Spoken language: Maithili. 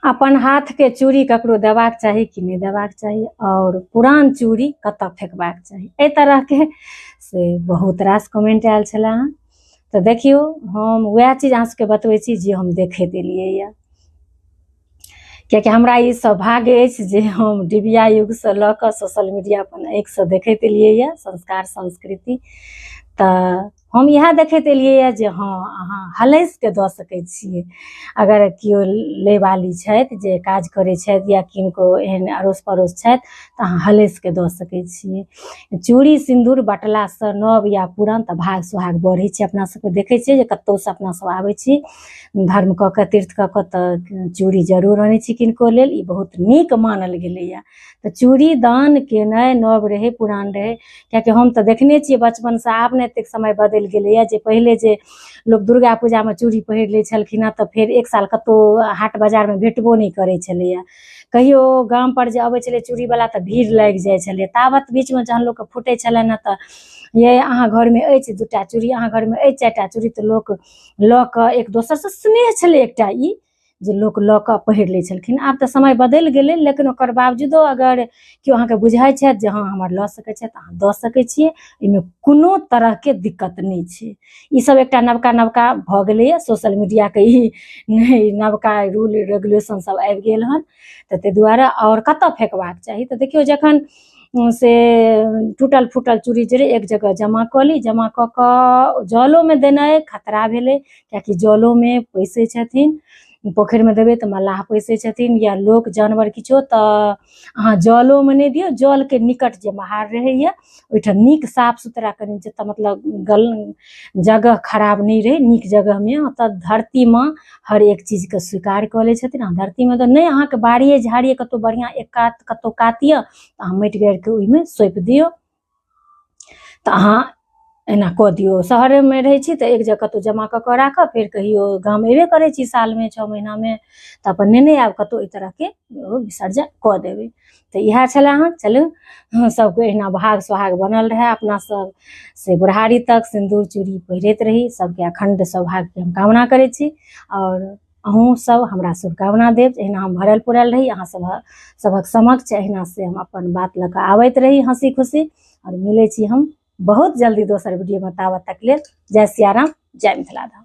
अपन हाथ के चूड़ी ककरो देबाक चाही कि नहीं देबाक चाही, और पुरान चूड़ी कतऽ फेकबाक चाही, एहि तरह के से बहुत रास कमेंट आयल छलै हँ। तो देखियो हम वह चीज अहाँ सबके बतबै छी जे हम देखैत एलियै यऽ, कियाकि हमरा ई सौभाग्य अछि जे हम डिबिया युग से लऽ कऽ सोशल मीडिया अपन आँखि से देखैत एलियै यऽ संस्कार संस्कृति। तऽ हम इएह देखैत एलियै यऽ जे हाँ अहाँ हलैसके दऽ सकै छियै, अगर केओ लैवाली छथि जे काज करै छथि या किनको एहन अड़ोस पड़ोस छथि तऽ अहाँ हलैसके दऽ सकै छियै। चूड़ी सिन्दूर बँटलासँ नव या पुरान तऽ भाग सुहाग बढ़ै छै। अपना सबके देखै छियै जे कतहुसँ अपना सब आबै छी धर्म कऽ कऽ तीर्थ कऽ कऽ तऽ चूड़ी जरूर आनै छी किनको लेल, ई बहुत नीक मानल गेलैए। तऽ चूड़ी दान केनाइ नव रहै पुरान रहै, कियाकि हम तऽ देखने छियै बचपनसँ, आब ने एतेक समय बदलि गेलैए जे पहिले जे लोक दुर्गा पूजामे चूड़ी पहिर लै छलखिन हँ तऽ फेर एक साल कतहु हाट बाजारमे भेटबो नहि करै छलैए। कहियो गामपर जे अबै छलै चूड़ीवला तऽ भीड़ लागि जाइ छलै, ताबत बीचमे जहन लोकके फूटै छलनि हँ तऽ ये अहाँ घरमे अछि 2टा चूड़ी, अहाँ घरमे अछि 4टा चूड़ी, तऽ लोक लऽ कऽ एक दोसरसँ स्नेह छलै एकटा ई जे लोक लऽ कऽ पहिर लै छलखिन। आब तऽ समय बदलि गेलै, लेकिन ओकर बावजूदो अगर केओ अहाँके बुझाइ छथि जे हाँ हमर लऽ सकै छथि अहाँ दऽ सकै छियै, एहिमे कोनो तरहके दिक्कत नहि छै। ईसब एकटा नवका नवका भऽ गेलैए, सोशल मीडियाके ई नवका रूल रेगुलेशन सब आबि गेल हन, तऽ ताहि दुआरे और कतऽ फेकबाक चाही। तऽ देखियौ जखन से टूटल फूटल चूड़ी जे रहै एक जगह जमा कऽ ली, जमा कऽ कऽ जलोमे देनाइ खतरा भेलै, कियाकि जलोमे पैसै छथिन, पोखरिमे देबै तऽ मल्लाह पैसै छथिन या लोक जानवर किछो, तऽ अहाँ जलोमे नहि दियौ। जलके निकट जे महार रहैए ओहिठाम नीक साफ सुथरा कनि जतऽ मतलब जगह खराब नहि रहै नीक जगहमे, ओतऽ धरती माँ हर एक चीजके स्वीकार कऽ लै छथिन। अहाँ धरतीमे तऽ नहि, अहाँके बाड़िए झाड़िए कतहु बढ़िआँ एक कात कतहु कात यऽ तऽ अहाँ माटि गाड़िके ओहिमे सौंपि दियौ, तऽ अहाँ एना कऽ दियौ। शहरेमे रहै छी तऽ एक जगह कतहु जमा कऽ कऽ राखब, फेर कहियो गाम अयबे करै छी सालमे 6 महीनामे तऽ अपन नेने आयब कतहु एहि तरहके विसर्जन कऽ देबै। तऽ इएह छलै हँ। चलू सबके अहिना भाग सोहाग बनल रहै, अपना सब से बुढ़ारी तक सिन्दूर चूड़ी पहिरैत रही, सबके अखंड सौभाग्यके हम कामना करै छी, और अहूँ सब हमरा शुभकामना देब। एहिना हम भरल पुरल रही अहाँ सबक समक्ष, एहिना से हम अपन बात लऽ कऽ आबैत रही हँसी खुशी, और मिलै छी हम बहुत जल्दी दोसर वीडियोमे। ताबत तक लेल जय सिया राम, जय मिथिला धाम।